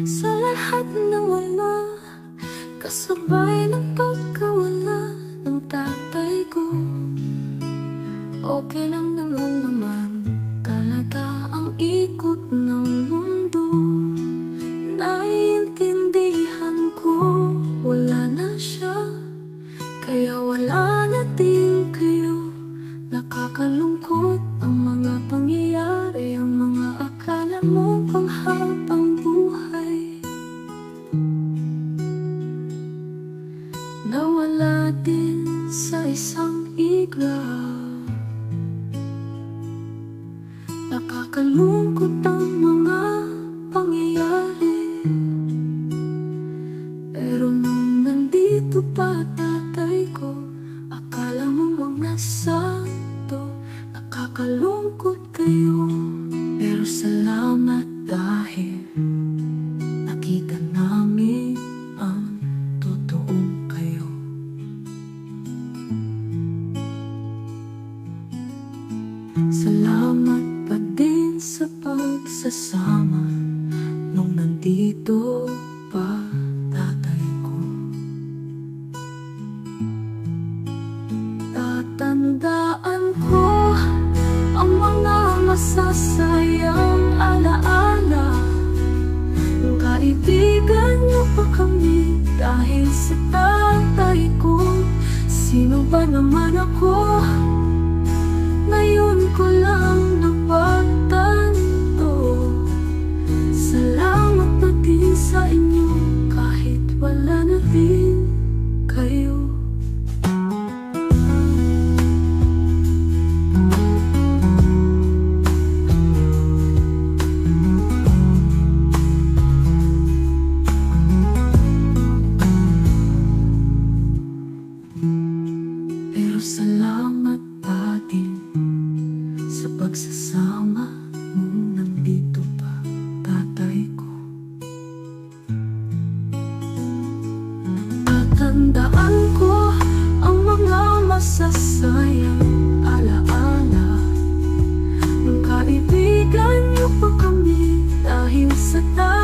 Sa lahat ng wala, kasabay ng pagkawala ng tatay ko. Okay lang naman talaga ang ikot ng mundo. Naiintindihan ko, wala na siya, kaya wala na din kayo. Nakakalungkot ang mga pangyayari, ang mga akala mo panghabang buhay. Nawala din sa isang iglap. Nakakalungkot ang mga pangyayari, pero nung nandito pa tatay ko, akala mo mga santo. Nakakalungkot kayo, pero salamat dahil nakita namin ang totoong kayo. Salamat pa din sa pagsasama nung nandito pa tatay ko. Tatandaan ko ang mga masasayang alaala. Kaibigan niyo pa kami dahil sa tatay ko. Sino ba naman ako? Ngayon ko lang napagtanto. Salamat na din sa inyo kahit wala na din kayo. Pero salamat pa din sa pagsasama nung nandito pa tatay ko. Tatandaan ko ang mga masasayang alaala. Nung kaibigan niyo pa kami dahil sa tatay